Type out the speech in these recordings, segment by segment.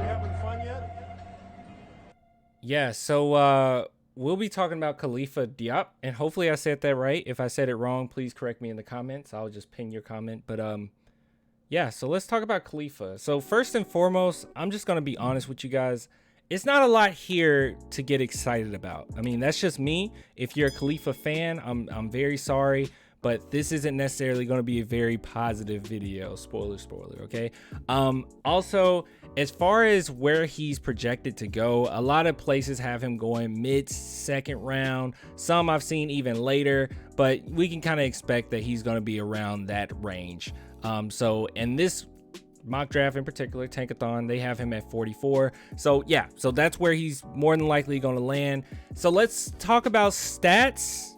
having fun yet? Yeah, so we'll be talking about Khalifa Diop, and hopefully I said that right. If I said it wrong, please correct me in the comments. I'll just pin your comment. But yeah, so let's talk about Khalifa. So first and foremost, I'm just gonna be honest with you guys. It's not a lot here to get excited about. I mean, that's just me. If you're a Khalifa fan, I'm very sorry, but this isn't necessarily going to be a very positive video. Spoiler, spoiler. Okay. Also, as far as where he's projected to go, a lot of places have him going mid second round. Some I've seen even later, but we can kind of expect that he's going to be around that range. So in this mock draft in particular, Tankathon, they have him at 44. So yeah, so that's where he's more than likely going to land. So let's talk about stats.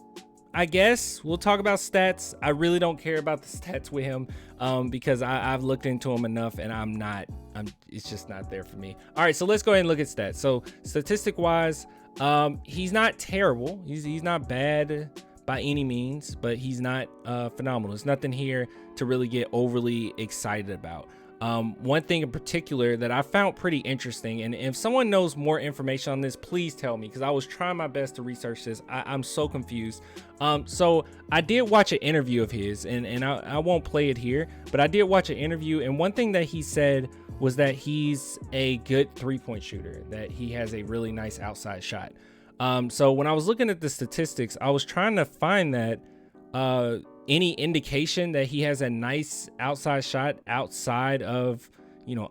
I guess we'll talk about stats. I really don't care about the stats with him because I've looked into him enough, and it's just not there for me. All right, so let's go ahead and look at stats. So statistic wise, he's not terrible. He's not bad by any means, but he's not phenomenal. There's nothing here to really get overly excited about. One thing in particular that I found pretty interesting, and if someone knows more information on this, please tell me, because I was trying my best to research this. I'm so confused. So I did watch an interview of his, and I won't play it here, but I did watch an interview, and one thing that he said was that he's a good three-point shooter, that he has a really nice outside shot. So when I was looking at the statistics, I was trying to find that any indication that he has a nice outside shot outside of,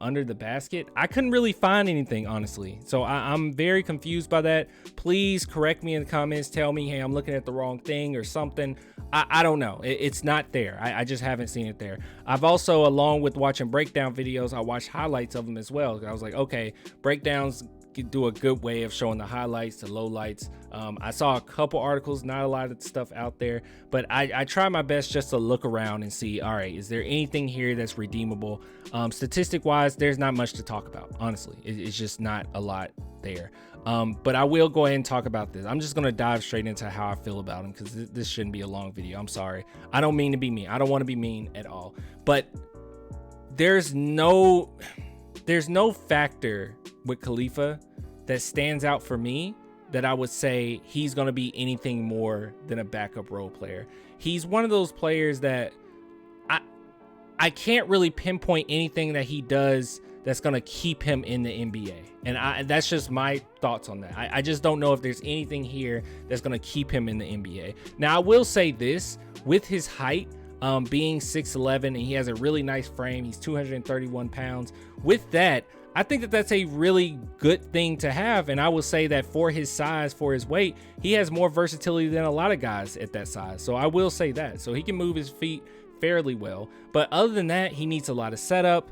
under the basket. I couldn't really find anything, honestly. So I'm very confused by that. Please correct me in the comments. Tell me, hey, I'm looking at the wrong thing or something. I don't know. It's not there. I just haven't seen it there. I've also, along with watching breakdown videos, I watched highlights of them as well. I was like, okay, breakdowns do a good way of showing the highlights, the lowlights. I saw a couple articles, not a lot of stuff out there, but I try my best just to look around and see, all right, is there anything here that's redeemable? Statistic wise, there's not much to talk about, honestly. It's just not a lot there. But I will go ahead and talk about this. I'm just going to dive straight into how I feel about him, because this shouldn't be a long video. I'm sorry. I don't mean to be mean. I don't want to be mean at all, but there's no factor with Khalifa that stands out for me that I would say he's going to be anything more than a backup role player. He's one of those players that I can't really pinpoint anything that he does that's going to keep him in the NBA. And that's just my thoughts on that. I just don't know if there's anything here that's going to keep him in the NBA. Now, I will say this, with his height, being 6'11", and he has a really nice frame. He's 231 pounds. With that, I think that that's a really good thing to have. And I will say that for his size, for his weight, he has more versatility than a lot of guys at that size. So I will say that. So he can move his feet fairly well. But other than that, he needs a lot of setup.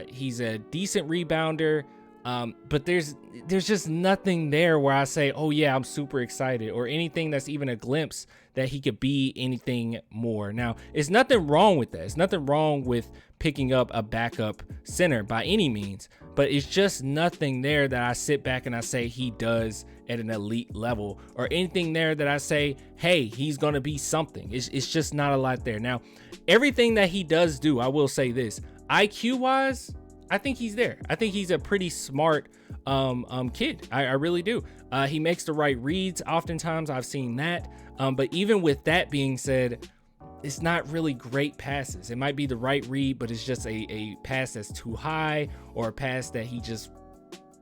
He's a decent rebounder. But there's just nothing there where I say, oh yeah, I'm super excited, or anything that's even a glimpse that he could be anything more. Now, it's nothing wrong with that. It's nothing wrong with picking up a backup center by any means, but it's just nothing there that I sit back and I say he does at an elite level, or anything there that I say, hey, he's going to be something. It's just not a lot there. Now, everything that he does do, I will say this, IQ wise, I think he's there. I think he's a pretty smart kid. I really do. He makes the right reads. Oftentimes I've seen that. But even with that being said, it's not really great passes. It might be the right read, but it's just a pass that's too high, or a pass that he just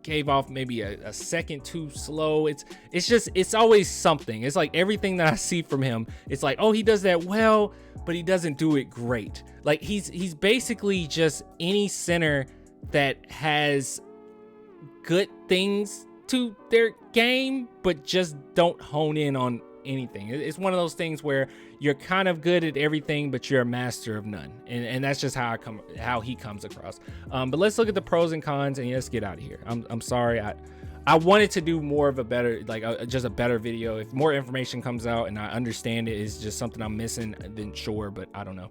gave off maybe a second too slow. It's always something. It's like everything that I see from him, it's like, oh, he does that well, but he doesn't do it great. Like he's basically just any center that has good things to their game, but just don't hone in on anything. It's one of those things where you're kind of good at everything, but you're a master of none. And that's just how he comes across. But let's look at the pros and cons, and let's get out of here. I'm sorry. I wanted to do more of a better, just a better video. If more information comes out and I understand it is just something I'm missing, then sure, but I don't know.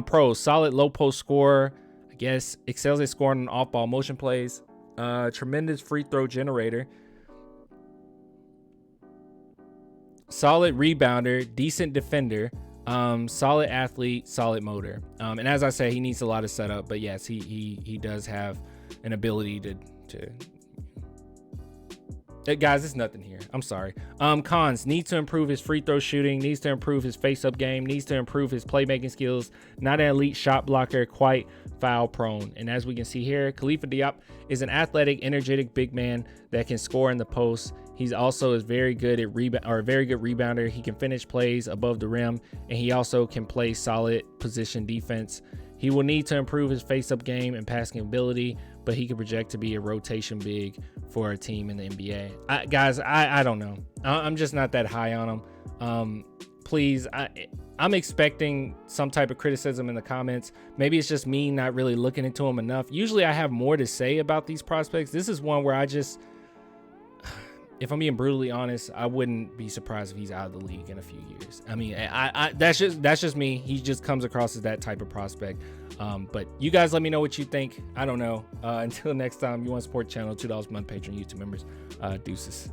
Pros: solid low post scorer, I guess, excels at scoring on off-ball motion plays, tremendous free throw generator, solid rebounder, decent defender, Solid athlete, solid motor. And as I said, he needs a lot of setup, but yes, he does have an ability to guys, it's nothing here. I'm sorry. Cons: needs to improve his free throw shooting, needs to improve his face-up game, needs to improve his playmaking skills. Not an elite shot blocker, quite foul prone. And as we can see here, Khalifa Diop is an athletic, energetic big man that can score in the post. He's also is very good at a very good rebounder. He can finish plays above the rim, and he also can play solid position defense. He will need to improve his face-up game and passing ability, but he can project to be a rotation big for a team in the NBA. Guys, I don't know. I'm just not that high on him. Please, I'm expecting some type of criticism in the comments. Maybe it's just me not really looking into him enough. Usually I have more to say about these prospects. This is one where I just, if I'm being brutally honest, I wouldn't be surprised if he's out of the league in a few years. I mean, that's just me. He just comes across as that type of prospect. But you guys let me know what you think. I don't know. Until next time, you want to support the channel, $2 a month, Patreon, YouTube members. Deuces.